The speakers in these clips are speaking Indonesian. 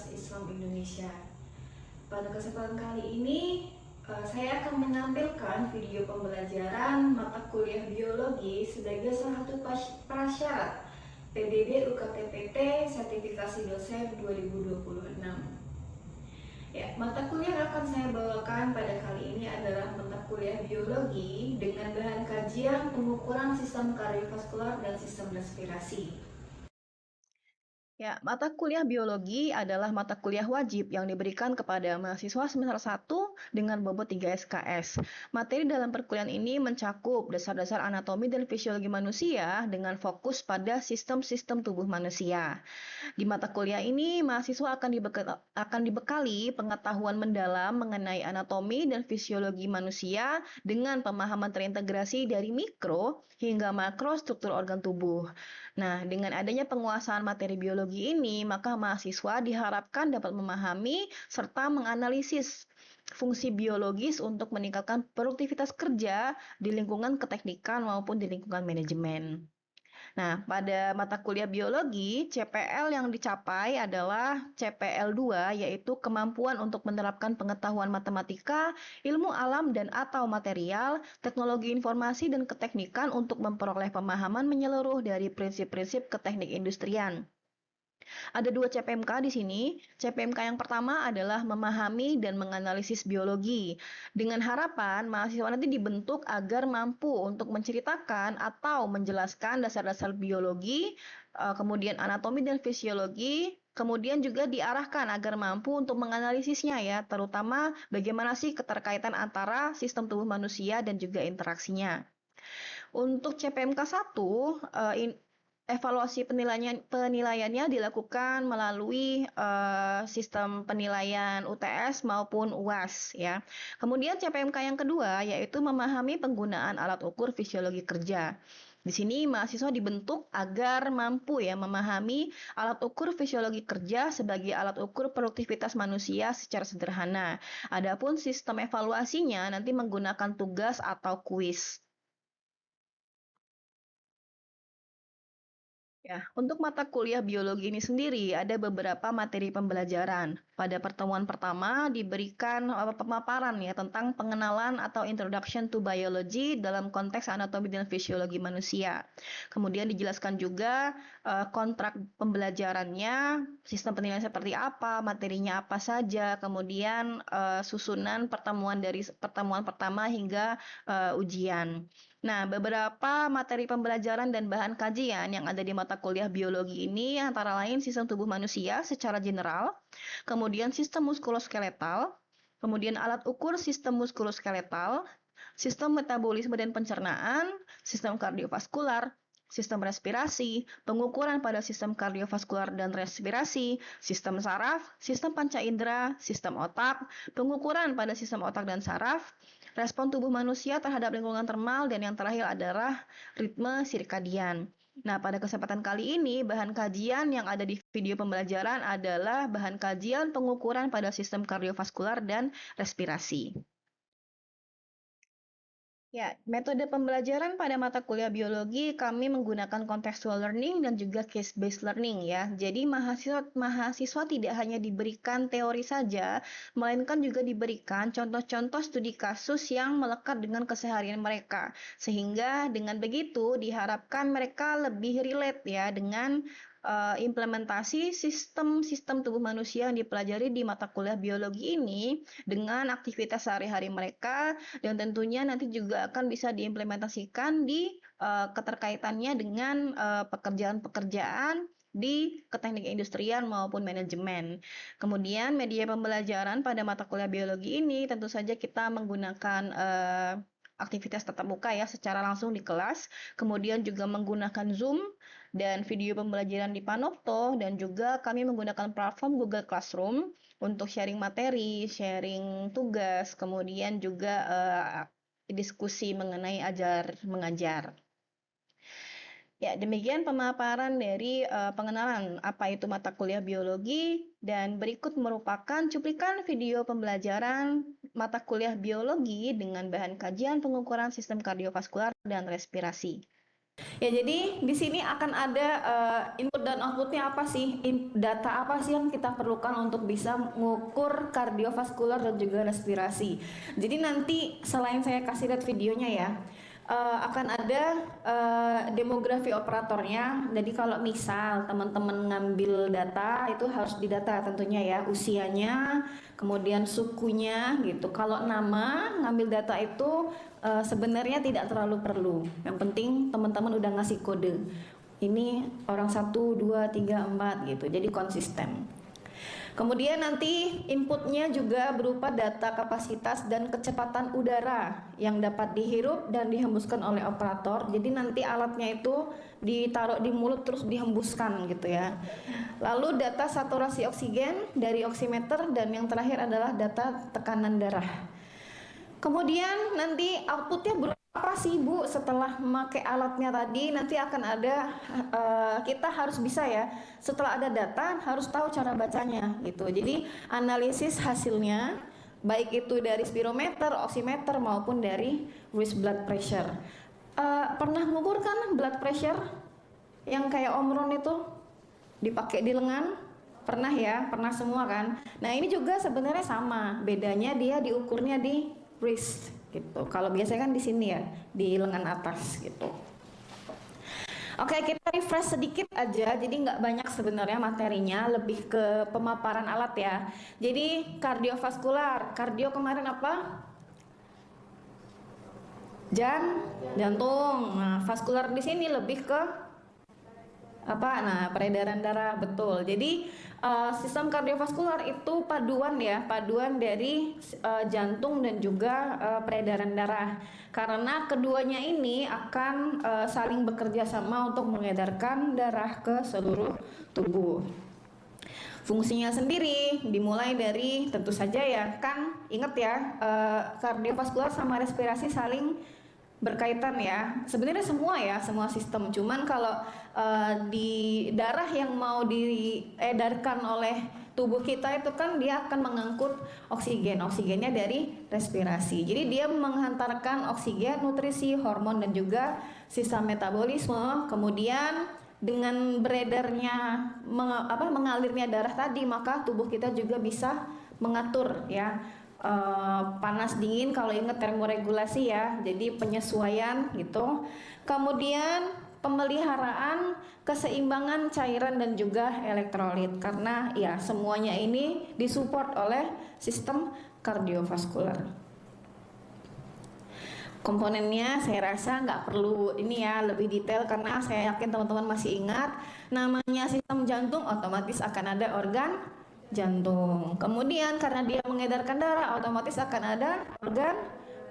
Universitas Islam Indonesia. Pada kesempatan kali ini, saya akan menampilkan video pembelajaran mata kuliah biologi sebagai salah satu prasyarat PBB UKTPT Sertifikasi Dosen 2026. Ya, mata kuliah yang akan saya bawakan pada kali ini adalah mata kuliah biologi dengan bahan kajian pengukuran sistem kardiovaskular dan sistem respirasi. Ya, mata kuliah biologi adalah mata kuliah wajib yang diberikan kepada mahasiswa semester 1 dengan bobot 3 SKS. Materi dalam perkuliahan ini mencakup dasar-dasar anatomi dan fisiologi manusia dengan fokus pada sistem-sistem tubuh manusia. Di mata kuliah ini, mahasiswa akan dibekali pengetahuan mendalam mengenai anatomi dan fisiologi manusia dengan pemahaman terintegrasi dari mikro hingga makro struktur organ tubuh. Nah, dengan adanya penguasaan materi biologi ini, maka mahasiswa diharapkan dapat memahami serta menganalisis fungsi biologis untuk meningkatkan produktivitas kerja di lingkungan keteknikan maupun di lingkungan manajemen. Nah, pada mata kuliah biologi, CPL yang dicapai adalah CPL 2, yaitu kemampuan untuk menerapkan pengetahuan matematika, ilmu alam dan atau material, teknologi informasi dan keteknikan untuk memperoleh pemahaman menyeluruh dari prinsip-prinsip keteknik industrian. Ada 2 CPMK di sini. CPMK yang pertama adalah memahami dan menganalisis biologi. Dengan harapan mahasiswa nanti dibentuk agar mampu untuk menceritakan atau menjelaskan dasar-dasar biologi, kemudian anatomi dan fisiologi, kemudian juga diarahkan agar mampu untuk menganalisisnya ya, terutama bagaimana sih keterkaitan antara sistem tubuh manusia dan juga interaksinya. Untuk CPMK 1, evaluasi penilaiannya dilakukan melalui sistem penilaian UTS maupun UAS ya. Kemudian CPMK yang kedua yaitu memahami penggunaan alat ukur fisiologi kerja. Di sini mahasiswa dibentuk agar mampu ya memahami alat ukur fisiologi kerja sebagai alat ukur produktivitas manusia secara sederhana. Adapun sistem evaluasinya nanti menggunakan tugas atau kuis. Ya, untuk mata kuliah biologi ini sendiri ada beberapa materi pembelajaran. Pada pertemuan pertama diberikan pemaparan ya tentang pengenalan atau introduction to biology dalam konteks anatomi dan fisiologi manusia. Kemudian dijelaskan juga kontrak pembelajarannya, sistem penilaian seperti apa, materinya apa saja, kemudian susunan pertemuan dari pertemuan pertama hingga ujian. Nah, beberapa materi pembelajaran dan bahan kajian yang ada di mata kuliah biologi ini antara lain sistem tubuh manusia secara general, kemudian sistem muskuloskeletal, kemudian alat ukur sistem muskuloskeletal, sistem metabolisme dan pencernaan, sistem kardiovaskular, sistem respirasi, pengukuran pada sistem kardiovaskular dan respirasi, sistem saraf, sistem panca indera, sistem otak, pengukuran pada sistem otak dan saraf, respon tubuh manusia terhadap lingkungan termal, dan yang terakhir adalah ritme sirkadian. Nah, pada kesempatan kali ini, bahan kajian yang ada di video pembelajaran adalah bahan kajian pengukuran pada sistem kardiovaskular dan respirasi. Ya, metode pembelajaran pada mata kuliah biologi kami menggunakan contextual learning dan juga case-based learning ya. Jadi mahasiswa tidak hanya diberikan teori saja, melainkan juga diberikan contoh-contoh studi kasus yang melekat dengan keseharian mereka. Sehingga dengan begitu diharapkan mereka lebih relate ya dengan implementasi sistem-sistem tubuh manusia yang dipelajari di mata kuliah biologi ini dengan aktivitas sehari-hari mereka, dan tentunya nanti juga akan bisa diimplementasikan di keterkaitannya dengan pekerjaan-pekerjaan di keteknik industrian maupun manajemen. Kemudian media pembelajaran pada mata kuliah biologi ini tentu saja kita menggunakan aktivitas tatap muka ya secara langsung di kelas, kemudian juga menggunakan Zoom dan video pembelajaran di Panopto, dan juga kami menggunakan platform Google Classroom untuk sharing materi, sharing tugas, kemudian juga diskusi mengenai ajar mengajar. Ya, demikian pemaparan dari pengenalan apa itu mata kuliah biologi, dan berikut merupakan cuplikan video pembelajaran mata kuliah biologi dengan bahan kajian pengukuran sistem kardiovaskular dan respirasi. Ya, jadi di sini akan ada input dan outputnya apa sih? Data apa sih yang kita perlukan untuk bisa mengukur kardiovaskular dan juga respirasi. Jadi nanti selain saya kasih lihat videonya ya, akan ada demografi operatornya. Jadi kalau misal teman-teman ngambil data itu harus didata tentunya ya, usianya, kemudian sukunya gitu. Kalau nama ngambil data itu sebenarnya tidak terlalu perlu. Yang penting teman-teman udah ngasih kode. Ini orang 1, 2, 3, 4 gitu. Jadi konsisten. Kemudian nanti inputnya juga berupa data kapasitas dan kecepatan udara yang dapat dihirup dan dihembuskan oleh operator. Jadi nanti alatnya itu ditaruh di mulut terus dihembuskan gitu ya. Lalu data saturasi oksigen dari oximeter, dan yang terakhir adalah data tekanan darah. Kemudian nanti outputnya berupa apa sih Bu setelah memakai alatnya tadi? Nanti akan ada, kita harus bisa ya, setelah ada data harus tahu cara bacanya gitu. Jadi analisis hasilnya baik itu dari spirometer, oximeter maupun dari wrist blood pressure. Pernah ngukur kan blood pressure yang kayak omron itu dipakai di lengan? Pernah ya, pernah semua kan? Nah ini juga sebenarnya sama, bedanya dia diukurnya di wrist gitu. Kalau biasanya kan di sini ya, di lengan atas gitu. Oke, kita refresh sedikit aja, jadi nggak banyak sebenarnya materinya, lebih ke pemaparan alat ya. Jadi kardiovaskular, kardio kemarin apa? Jantung. Nah, vaskular di sini lebih ke apa? Nah, peredaran darah, betul. Jadi sistem kardiovaskular itu paduan ya, paduan dari jantung dan juga peredaran darah. Karena keduanya ini akan saling bekerja sama untuk mengedarkan darah ke seluruh tubuh. Fungsinya sendiri dimulai dari, tentu saja ya, kan ingat ya, kardiovaskular sama respirasi saling berkaitan ya. Sebenarnya semua ya, semua sistem. Cuman kalau di darah yang mau diedarkan oleh tubuh kita itu kan dia akan mengangkut oksigen. Oksigennya dari respirasi. Jadi dia menghantarkan oksigen, nutrisi, hormon dan juga sisa metabolisme. Kemudian dengan beredarnya mengalirnya darah tadi, maka tubuh kita juga bisa mengatur ya, panas dingin, kalau ingat termoregulasi ya, jadi penyesuaian gitu. Kemudian pemeliharaan keseimbangan cairan dan juga elektrolit, karena ya semuanya ini disupport oleh sistem kardiovaskular. Komponennya saya rasa nggak perlu ini ya lebih detail, karena saya yakin teman-teman masih ingat namanya sistem jantung, otomatis akan ada organ jantung. Kemudian karena dia mengedarkan darah, otomatis akan ada organ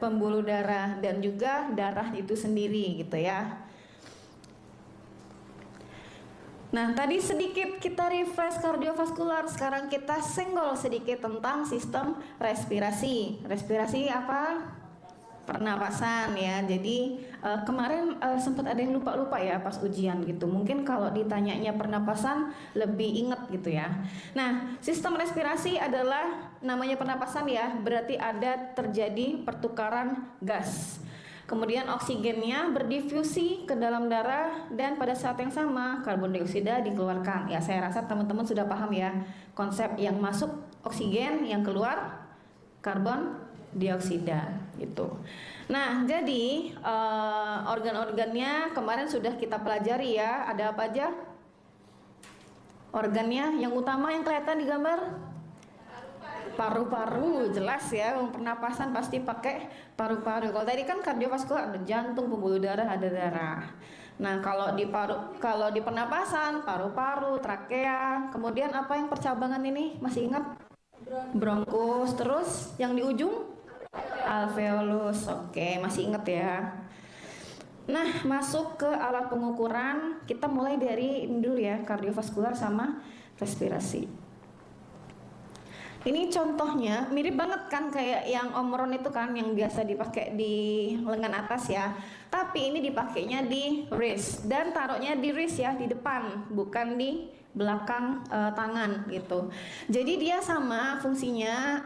pembuluh darah dan juga darah itu sendiri gitu ya. Nah, tadi sedikit kita refresh kardiovaskular, sekarang kita senggol sedikit tentang sistem respirasi. Respirasi apa? Pernapasan ya. Jadi kemarin sempat ada yang lupa-lupa ya pas ujian gitu. Mungkin kalau ditanyanya pernapasan lebih inget gitu ya. Nah, sistem respirasi adalah namanya pernapasan ya, berarti ada terjadi pertukaran gas. Kemudian oksigennya berdifusi ke dalam darah dan pada saat yang sama karbon dioksida dikeluarkan. Ya, saya rasa teman-teman sudah paham ya konsep yang masuk oksigen, yang keluar karbon dioksida gitu. Nah, jadi organ-organnya kemarin sudah kita pelajari ya. Ada apa aja? Organnya yang utama yang kelihatan di gambar paru-paru, jelas ya, pernapasan pasti pakai paru-paru. Kalau tadi kan kardiovaskular ada jantung, pembuluh darah, ada darah. Nah, kalau di pernapasan paru-paru, trakea, kemudian apa yang percabangan ini masih ingat? Bronkus, terus yang di ujung alveolus. Oke, masih ingat ya. Nah, masuk ke alat pengukuran, kita mulai dari ini dulu ya, kardiovaskular sama respirasi. Ini contohnya mirip banget kan kayak yang omron itu kan, yang biasa dipakai di lengan atas ya. Tapi ini dipakainya di wrist dan taruhnya di wrist ya, di depan, bukan di belakang tangan gitu. Jadi dia sama fungsinya,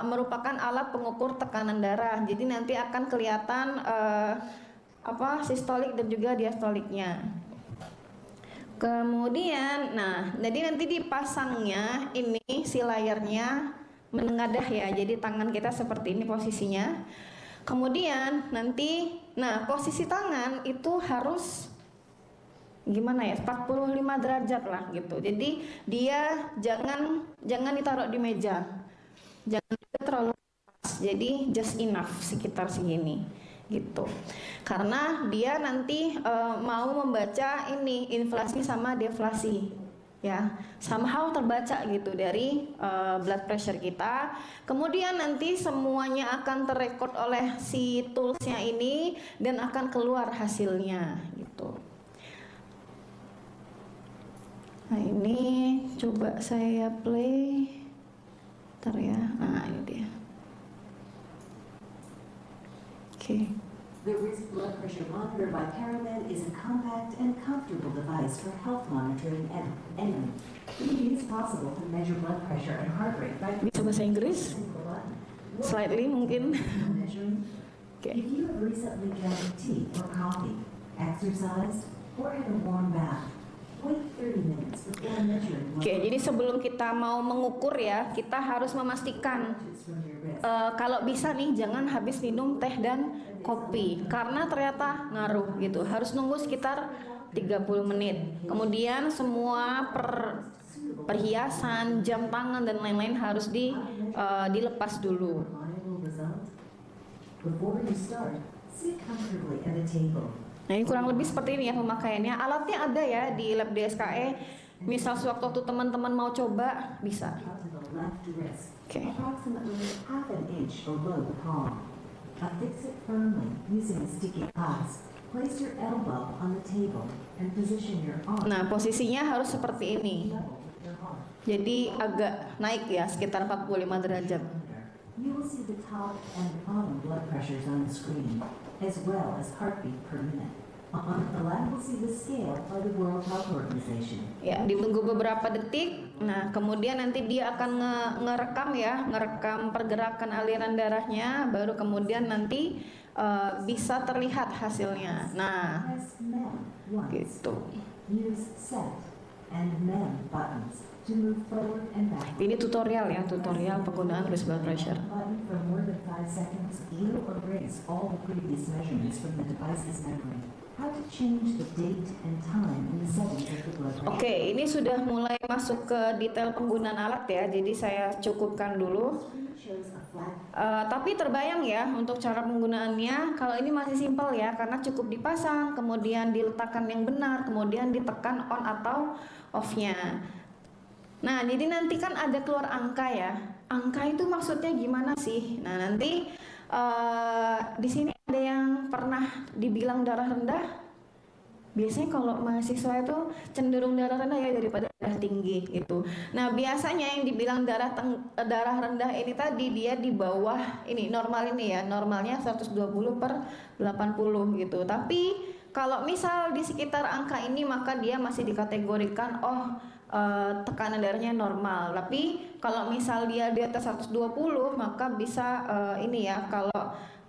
merupakan alat pengukur tekanan darah. Jadi nanti akan kelihatan sistolik dan juga diastoliknya. Kemudian, nah, jadi nanti dipasangnya ini si layarnya menengadah ya. Jadi tangan kita seperti ini posisinya. Kemudian nanti, nah posisi tangan itu harus gimana ya? 45 derajat lah gitu. Jadi dia jangan ditaruh di meja. Jangan terlalu pas. Jadi just enough sekitar segini gitu. Karena dia nanti mau membaca ini inflasi sama deflasi ya, somehow terbaca gitu dari blood pressure kita. Kemudian nanti semuanya akan terrekod oleh si toolsnya ini dan akan keluar hasilnya gitu. Nah ini coba saya play, ntar ya. Nah ini dia. Oke. The wrist blood pressure monitor by Paramed is a compact and comfortable device for health monitoring and it is possible to measure blood pressure and heart rate by Bisa bahasa Inggris? single button. Slightly mungkin. Measuring. Oke. If you have recently drank tea or coffee, exercised, or had a warm bath, wait 30 minutes before measuring Oke, jadi sebelum kita mau mengukur ya, kita harus memastikan from your wrist. kalau bisa nih jangan habis minum teh dan kopi karena ternyata ngaruh gitu. Harus nunggu sekitar 30 menit. Kemudian semua perhiasan, jam tangan dan lain-lain harus dilepas dulu. Reliable result. Before you start, sit comfortably at a table. Nah, ini kurang lebih seperti ini ya pemakaiannya. Alatnya ada ya di lab DSKE. Misal sewaktu teman-teman mau coba bisa. Up to the left wrist, Oke. approximately half an inch below the palm. Affix it firmly using a sticky clasp. Place your elbow on the table and position your arm Nah, posisinya harus seperti ini. level with your heart. Jadi agak naik ya, sekitar 45 derajat. You will see the top and bottom blood pressures on the screen, as well as heartbeat per minute. On the left, we'll see the scale by the World Health Organization. Ya, ditunggu beberapa detik. Nah, kemudian nanti dia akan ngerekam pergerakan aliran darahnya, baru kemudian nanti bisa terlihat hasilnya. Nah, Press MEM once. gitu. Use set and MEM buttons to move forward and back. Ini tutorial ya, tutorial penggunaan wrist blood pressure. Button for more than 5 seconds will erase all the previous measurements from the device's memory. How to change the date and time in the settings of the blood pressure. Oke, ini sudah mulai masuk ke detail penggunaan alat ya, jadi saya cukupkan dulu. Screen shows a flat Tapi terbayang ya untuk cara penggunaannya. Kalau ini masih simpel ya, karena cukup dipasang, kemudian diletakkan yang benar, kemudian ditekan on atau off-nya. Nah, jadi nanti kan ada keluar angka ya. Angka itu maksudnya gimana sih? Nah, nanti di sini ada yang pernah dibilang darah rendah. Biasanya kalau mahasiswa itu cenderung darah rendah ya daripada darah tinggi gitu. Nah, biasanya yang dibilang darah rendah ini tadi dia di bawah ini normal ini ya. Normalnya 120/80 gitu. Tapi kalau misal di sekitar angka ini maka dia masih dikategorikan tekanan darahnya normal. Tapi kalau misal dia di atas 120 maka bisa ini ya, kalau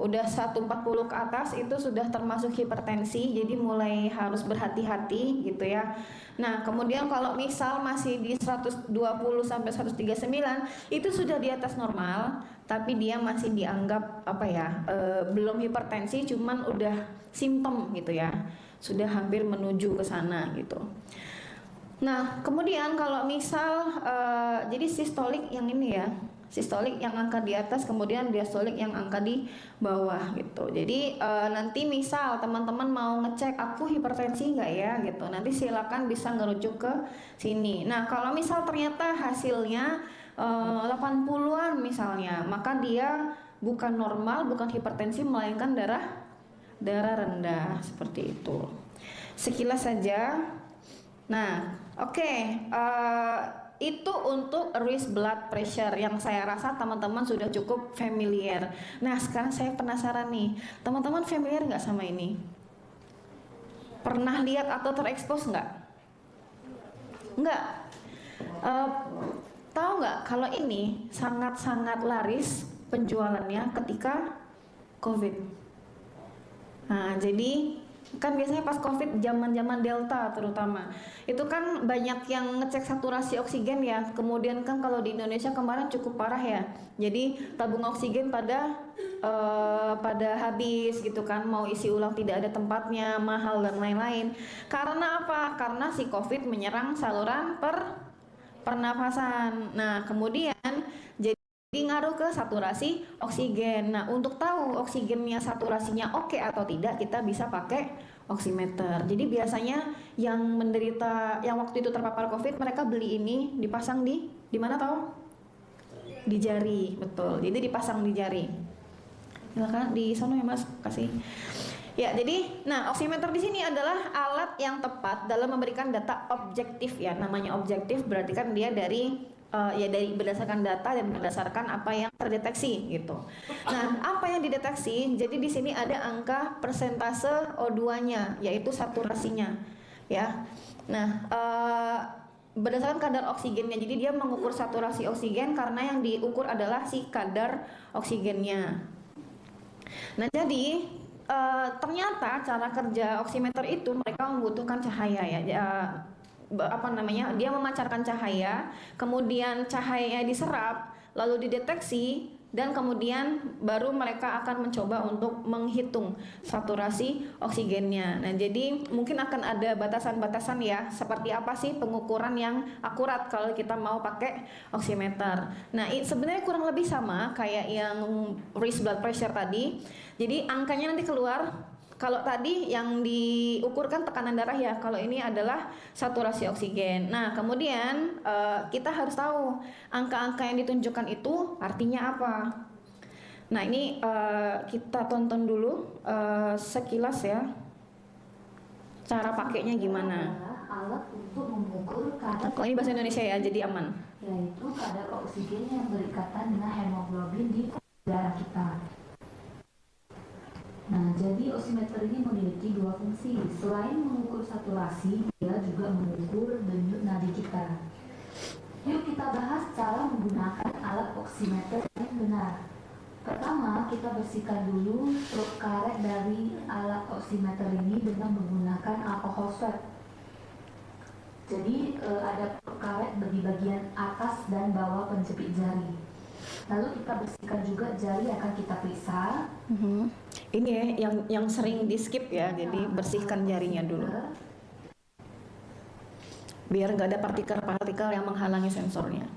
udah 140 ke atas itu sudah termasuk hipertensi, jadi mulai harus berhati-hati gitu ya. Nah, kemudian kalau misal masih di 120 sampai 139 itu sudah di atas normal, tapi dia masih dianggap belum hipertensi, cuman udah simptom gitu ya. Sudah hampir menuju ke sana gitu. Nah, kemudian kalau misal jadi sistolik yang ini ya, sistolik yang angka di atas, kemudian diastolik yang angka di bawah gitu. Jadi nanti misal teman-teman mau ngecek aku hipertensi nggak ya gitu, nanti silakan bisa ngerujuk ke sini. Nah, kalau misal ternyata hasilnya 80-an misalnya, maka dia bukan normal, bukan hipertensi, melainkan darah rendah seperti itu. Sekilas saja. Nah, oke, itu untuk wrist blood pressure yang saya rasa teman-teman sudah cukup familiar. Nah, sekarang saya penasaran nih, teman-teman familiar nggak sama ini? Pernah lihat atau terekspos nggak? Nggak. Tahu nggak kalau ini sangat-sangat laris penjualannya ketika COVID? Nah, jadi kan biasanya pas COVID zaman-zaman Delta terutama itu kan banyak yang ngecek saturasi oksigen ya. Kemudian kan kalau di Indonesia kemarin cukup parah ya. Jadi tabung oksigen pada habis gitu kan, mau isi ulang tidak ada tempatnya, mahal dan lain-lain. Karena apa? Karena si COVID menyerang saluran pernafasan. Nah, kemudian jadi ngaruh ke saturasi oksigen. Nah, untuk tahu oksigennya saturasinya oke atau tidak, kita bisa pakai oximeter. Jadi biasanya yang menderita, yang waktu itu terpapar COVID, mereka beli ini dipasang di mana tahu? Di jari, betul. Jadi dipasang di jari. Silakan di sono ya Mas, kasih. Ya, jadi, nah oximeter di sini adalah alat yang tepat dalam memberikan data objektif ya. Namanya objektif berarti kan dia dari berdasarkan data dan berdasarkan apa yang terdeteksi gitu. Nah, apa yang dideteksi? Jadi di sini ada angka persentase O2-nya, yaitu saturasinya, ya. Nah, berdasarkan kadar oksigennya. Jadi dia mengukur saturasi oksigen karena yang diukur adalah si kadar oksigennya. Nah, jadi ternyata cara kerja oximeter itu mereka membutuhkan cahaya ya. Dia memancarkan cahaya, kemudian cahayanya diserap, lalu dideteksi, dan kemudian baru mereka akan mencoba untuk menghitung saturasi oksigennya. Nah, jadi mungkin akan ada batasan-batasan ya, seperti apa sih pengukuran yang akurat kalau kita mau pakai oximeter. Nah, sebenarnya kurang lebih sama kayak yang raised blood pressure tadi. Jadi angkanya nanti keluar. Kalau tadi yang diukurkan tekanan darah ya, kalau ini adalah saturasi oksigen. Nah, kemudian kita harus tahu angka-angka yang ditunjukkan itu artinya apa. Nah, ini kita tonton dulu sekilas ya, cara pakainya gimana. Alat untuk mengukur kadar, Kalau ini bahasa Indonesia ya, jadi aman. yaitu kadar oksigen yang berikatan dengan hemoglobin di darah kita. Nah, jadi oximeter ini memiliki dua fungsi. Selain mengukur saturasi, dia juga mengukur denyut nadi kita. Yuk kita bahas cara menggunakan alat oximeter yang benar. Pertama, kita bersihkan dulu struk karet dari alat oximeter ini dengan menggunakan alkohol swab. Jadi ada karet di bagian atas dan bawah penjepit jari. Lalu kita bersihkan juga jari, akan kita periksa. Ini ya yang sering di skip ya, jadi bersihkan jarinya dulu biar nggak ada partikel-partikel yang menghalangi sensornya.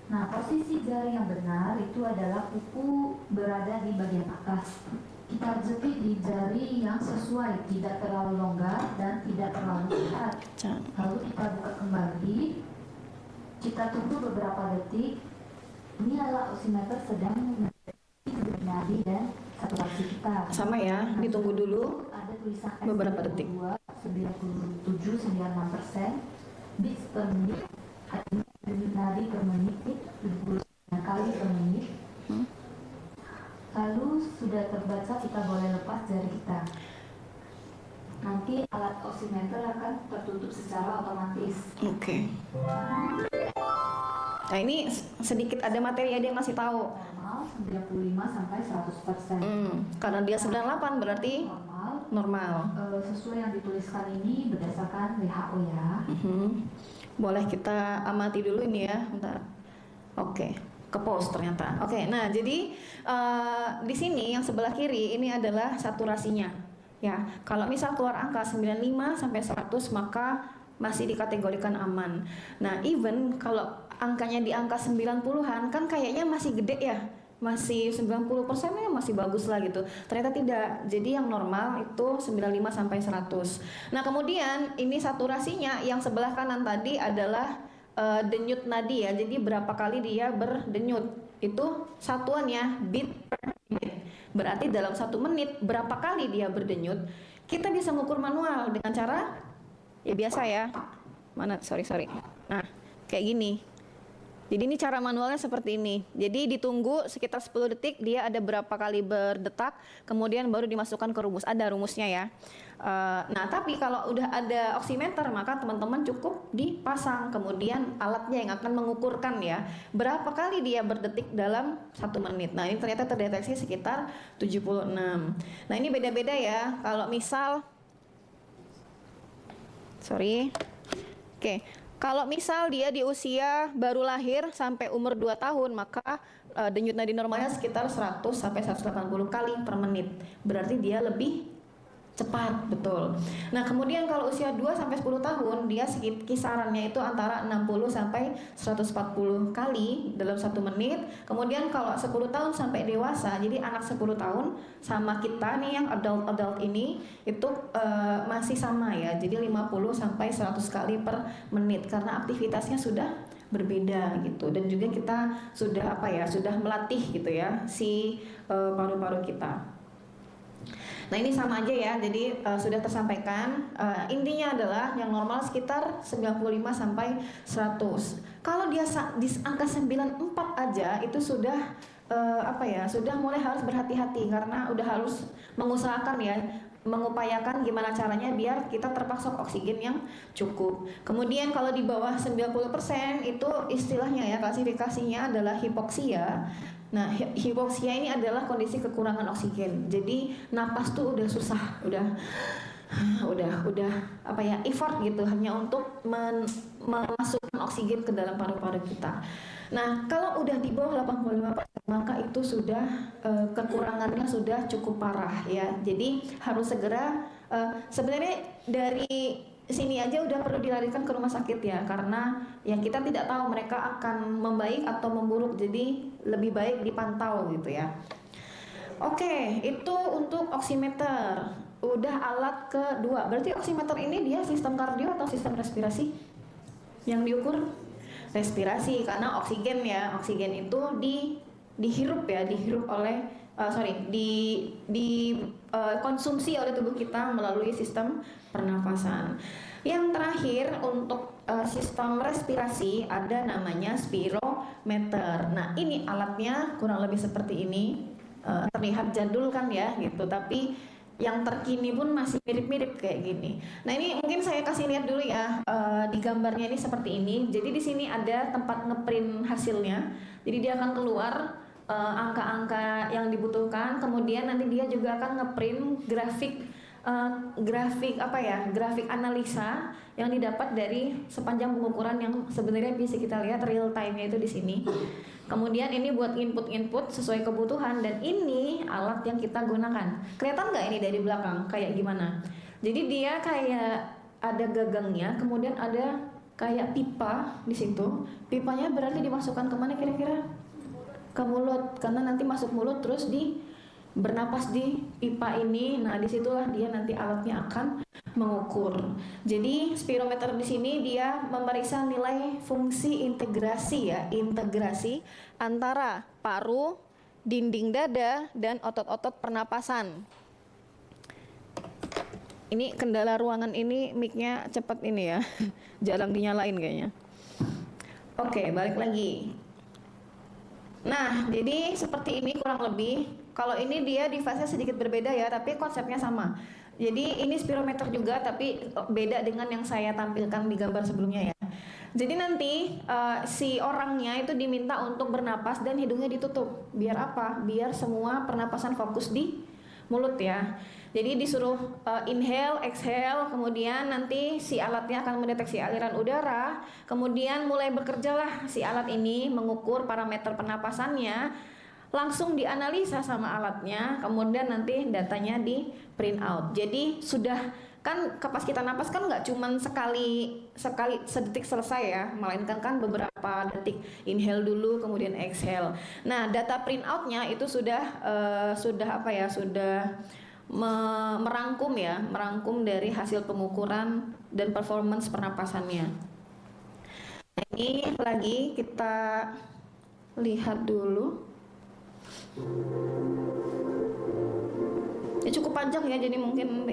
Nah, posisi jari yang benar itu adalah kuku berada di bagian atas. Kita jepit di jari yang sesuai, tidak terlalu longgar dan tidak terlalu ketat. Lalu kita buka kembali. Kita tunggu beberapa detik. Ini adalah oximeter sedang mendeteksi nadi dan saturasi kita. Sama ya, ditunggu dulu Ada tulisan beberapa detik. 97,96% beats per menit, artinya denyut nadi per menit 79 kali per menit. Lalu sudah terbaca, kita boleh lepas jari kita. Nanti alat oximeter akan tertutup secara otomatis. Oke. Nah, ini sedikit ada materi ada yang masih tahu. Normal 95 sampai 100%. Karena dia 98 berarti normal. Sesuai yang dituliskan ini berdasarkan WHO ya. Boleh kita amati dulu ini ya, bentar. Oke, ke pause ternyata. Oke, nah jadi di sini yang sebelah kiri ini adalah saturasinya. Ya, kalau misal keluar angka 95 sampai 100 maka masih dikategorikan aman. Nah, even kalau angkanya di angka 90-an kan kayaknya masih gede ya. Masih 90% ya masih bagus lah gitu. Ternyata tidak. Jadi yang normal itu 95 sampai 100. Nah, kemudian ini saturasinya yang sebelah kanan tadi adalah denyut nadi ya. Jadi berapa kali dia berdenyut. Itu satuannya beat per minute. Berarti dalam 1 menit berapa kali dia berdenyut. Kita bisa mengukur manual dengan cara ya biasa ya. Mana? Sorry. Nah, kayak gini. Jadi ini cara manualnya seperti ini. Jadi ditunggu sekitar 10 detik, dia ada berapa kali berdetak, kemudian baru dimasukkan ke rumus. Ada rumusnya ya. Nah, tapi kalau udah ada oximeter, maka teman-teman cukup dipasang. Kemudian alatnya yang akan mengukurkan ya, berapa kali dia berdetik dalam 1 menit. Nah, ini ternyata terdeteksi sekitar 76. Nah, ini beda-beda ya. Kalau misal, kalau misal dia di usia baru lahir sampai umur 2 tahun, maka denyut nadi normalnya sekitar 100 sampai 180 kali per menit. Berarti dia lebih cepat, betul. Nah, kemudian kalau usia 2 sampai 10 tahun, dia kisarannya itu antara 60 sampai 140 kali dalam 1 menit. Kemudian kalau 10 tahun sampai dewasa, jadi anak 10 tahun sama kita nih yang adult ini itu masih sama ya. Jadi 50 sampai 100 kali per menit karena aktivitasnya sudah berbeda gitu. Dan juga kita sudah sudah melatih gitu ya si paru-paru kita. Nah, ini sama aja ya, jadi sudah tersampaikan. Intinya adalah yang normal sekitar 95 sampai 100. Kalau dia di angka 94 aja itu sudah sudah mulai harus berhati-hati karena udah harus mengusahakan ya, mengupayakan gimana caranya biar kita terpasok oksigen yang cukup. Kemudian kalau di bawah 90% itu istilahnya ya, klasifikasinya adalah hipoksia. Nah, hipoksia ini adalah kondisi kekurangan oksigen. Jadi napas tuh udah susah, udah effort gitu hanya untuk memasukkan oksigen ke dalam paru-paru kita. Nah, kalau udah di bawah 85%, maka itu sudah kekurangannya sudah cukup parah ya. Jadi harus segera sebenarnya dari sini aja udah perlu dilarikan ke rumah sakit ya, karena yang kita tidak tahu mereka akan membaik atau memburuk, jadi lebih baik dipantau gitu ya. Oke, itu untuk oximeter. Udah alat kedua. Berarti oximeter ini dia sistem kardio atau sistem respirasi? Yang diukur respirasi karena oksigen ya. Oksigen itu dihirup oleh konsumsi oleh tubuh kita melalui sistem pernafasan. Yang terakhir untuk sistem respirasi ada namanya spirometer. Nah, ini alatnya kurang lebih seperti ini. Terlihat jadul kan ya gitu, tapi yang terkini pun masih mirip-mirip kayak gini. Nah, ini mungkin saya kasih lihat dulu ya, di gambarnya ini seperti ini. Jadi di sini ada tempat ngeprint hasilnya. Jadi dia akan keluar angka-angka yang dibutuhkan, kemudian nanti dia juga akan ngeprint grafik analisa yang didapat dari sepanjang pengukuran yang sebenarnya bisa kita lihat real time-nya itu di sini. Kemudian ini buat input sesuai kebutuhan, dan ini alat yang kita gunakan. Kelihatan nggak ini dari belakang kayak gimana? Jadi dia kayak ada gagangnya, kemudian ada kayak pipa di situ. Pipanya berarti dimasukkan kemana kira-kira? Ke mulut, karena nanti masuk mulut terus bernapas di pipa ini. Nah, disitulah dia nanti alatnya akan mengukur. Jadi spirometer di sini dia memeriksa nilai fungsi integrasi antara paru, dinding dada, dan otot-otot pernapasan. Ini kendala ruangan ini, mic-nya cepat ini ya, jarang dinyalain kayaknya. Oke, balik lagi. Nah, jadi seperti ini kurang lebih. Kalau ini dia device-nya sedikit berbeda ya, tapi konsepnya sama. Jadi ini spirometer juga, tapi beda dengan yang saya tampilkan di gambar sebelumnya ya. Jadi nanti si orangnya itu diminta untuk bernapas dan hidungnya ditutup. Biar apa? Biar semua pernapasan fokus di mulut ya. Jadi disuruh inhale, exhale, kemudian nanti si alatnya akan mendeteksi aliran udara, kemudian mulai bekerjalah si alat ini mengukur parameter pernapasannya, langsung dianalisa sama alatnya, kemudian nanti datanya di print out. Jadi sudah kan pas kita napas kan nggak cuman sekali sedetik selesai ya, melainkan kan beberapa detik, inhale dulu kemudian exhale. Nah, data print outnya itu sudah merangkum dari hasil pengukuran dan performance pernapasannya. Nah, ini lagi kita lihat dulu. Ya cukup panjang ya, jadi mungkin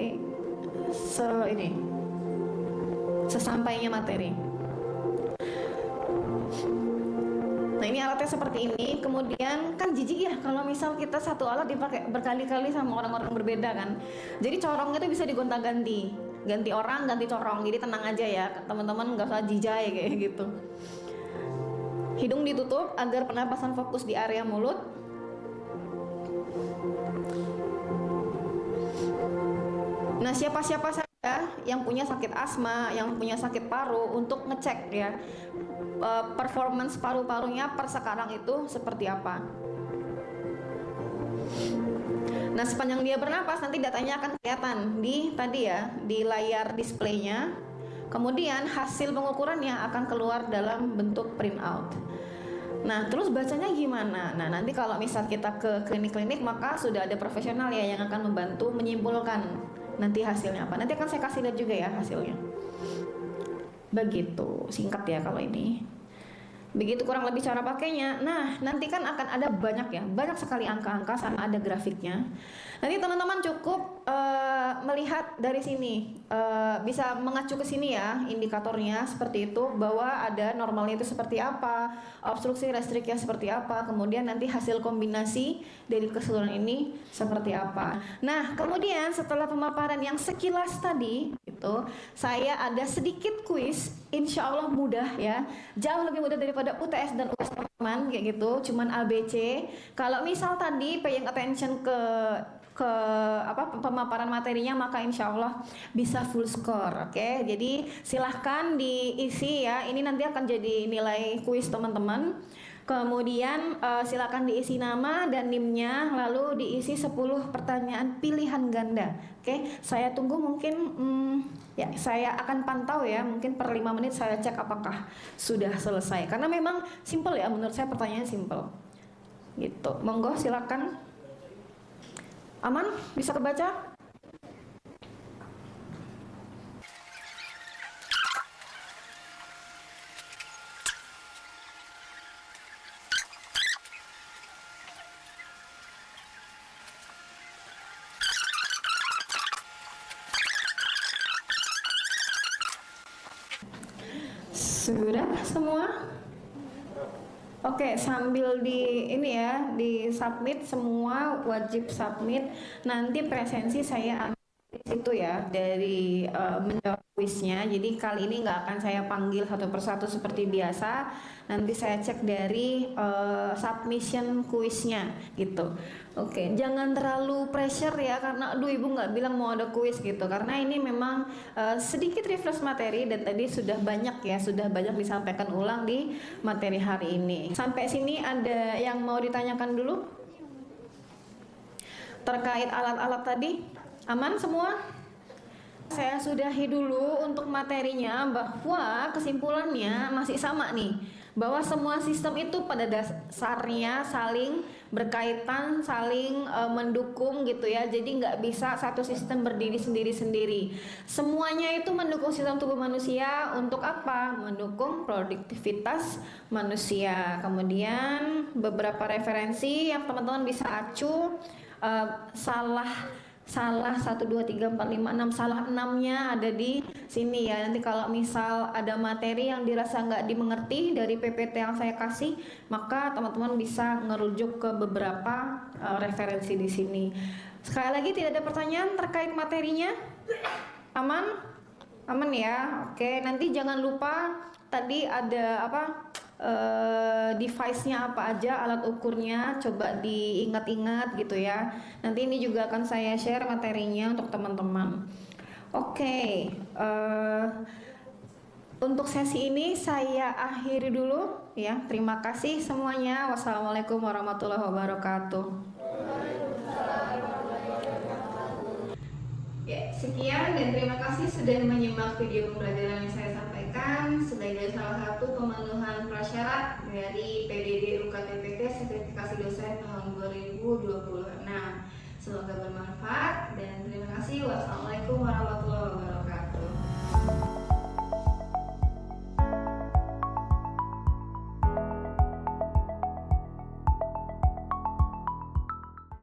sesampainya materi. ini alatnya seperti ini. Kemudian kan jijik ya kalau misal kita satu alat dipakai berkali-kali sama orang-orang berbeda kan. Jadi corongnya itu bisa digonta-ganti, ganti orang, ganti corong. Jadi tenang aja ya teman-teman, nggak usah jijai kayak gitu. Hidung ditutup agar pernapasan fokus di area mulut. Nah, siapa-siapa saja yang punya sakit asma, yang punya sakit paru, untuk ngecek ya performance paru-parunya per sekarang itu seperti apa. Nah, sepanjang dia bernapas nanti datanya akan kelihatan di tadi ya, di layar displaynya. Kemudian hasil pengukurannya akan keluar dalam bentuk printout. Nah, terus bacanya gimana? Nah, nanti kalau misal kita ke klinik-klinik maka sudah ada profesional ya yang akan membantu menyimpulkan nanti hasilnya apa. Nanti akan saya kasih lihat juga ya hasilnya. Begitu, singkat ya kalau ini. Begitu kurang lebih cara pakainya. Nah, nanti kan akan ada banyak sekali angka-angka sama ada grafiknya. Nanti teman-teman cukup melihat dari sini, bisa mengacu ke sini ya indikatornya seperti itu, bahwa ada normalnya itu seperti apa, obstruksi restriknya seperti apa, kemudian nanti hasil kombinasi dari keseluruhan ini seperti apa. Nah, kemudian setelah pemaparan yang sekilas tadi itu, saya ada sedikit kuis, insya Allah mudah ya, jauh lebih mudah daripada UTS dan UAS teman-teman kayak gitu, cuman ABC. Kalau misal tadi paying attention ke pemaparan materinya, maka insya Allah bisa full score. Oke, jadi silahkan diisi ya, ini nanti akan jadi nilai kuis teman-teman. Kemudian silakan diisi nama dan NIM-nya, lalu diisi 10 pertanyaan pilihan ganda. Oke, saya tunggu mungkin ya saya akan pantau ya, mungkin per 5 menit saya cek apakah sudah selesai. Karena memang simple ya, menurut saya pertanyaannya simple. Gitu. Monggo silakan. Aman? Bisa kebaca? Sudah semua? Oke, sambil di ini ya, di submit semua, wajib submit. Nanti presensi saya ambil di situ ya, dari menjawab kuisnya. Jadi kali ini nggak akan saya panggil satu persatu seperti biasa. Nanti saya cek dari submission kuisnya gitu. Oke, jangan terlalu pressure ya, karena aduh ibu nggak bilang mau ada kuis gitu. Karena ini memang sedikit refresh materi dan tadi sudah banyak disampaikan ulang di materi hari ini. Sampai sini ada yang mau ditanyakan dulu? Terkait alat-alat tadi, aman semua? Saya sudahi dulu untuk materinya, bahwa kesimpulannya masih sama nih, bahwa semua sistem itu pada dasarnya saling berkaitan, saling mendukung gitu ya. Jadi nggak bisa satu sistem berdiri sendiri-sendiri. Semuanya itu mendukung sistem tubuh manusia untuk apa? Mendukung produktivitas manusia. Kemudian beberapa referensi yang teman-teman bisa acu, salah 1, 2, 3, 4, 5, 6, salah 6-nya ada di sini ya. Nanti kalau misal ada materi yang dirasa nggak dimengerti dari PPT yang saya kasih, maka teman-teman bisa ngerujuk ke beberapa referensi di sini. Sekali lagi, tidak ada pertanyaan terkait materinya? Aman? Aman ya? Oke, nanti jangan lupa tadi ada device-nya apa aja, alat ukurnya, coba diingat-ingat gitu ya. Nanti ini juga akan saya share materinya untuk teman-teman. Oke, untuk sesi ini saya akhiri dulu ya. Terima kasih semuanya. Wassalamualaikum warahmatullahi wabarakatuh. Ya, sekian dan terima kasih sudah menyimak video pembelajaran yang saya sampaikan sebagai salah satu pemenuhan prasyarat dari PDD UKT-PT sertifikasi dosen tahun 2026. Semoga bermanfaat dan terima kasih. Wassalamualaikum warahmatullahi wabarakatuh.